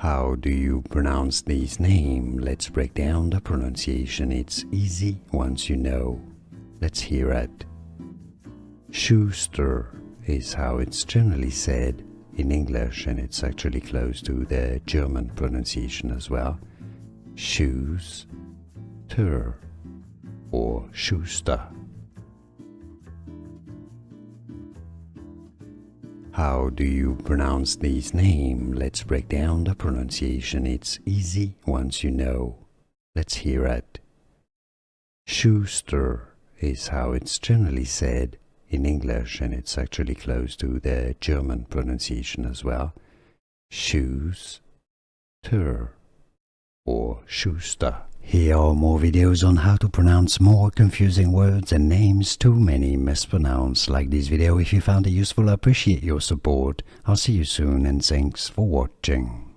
How do you pronounce this name? Let's break down the pronunciation. It's easy once you know. Let's hear it. Schuster is how it's generally said in English, and it's actually close to the German pronunciation as well. Schuster or Schuster. How do you pronounce this name? Let's break down the pronunciation. It's easy once you know. Let's hear it. Schuster is how it's generally said in English, and it's actually close to the German pronunciation as well. Schuster or Schuster. Here are more videos on how to pronounce more confusing words and names too many mispronounced. Like this video if you found it useful. I appreciate your support. I'll see you soon and thanks for watching.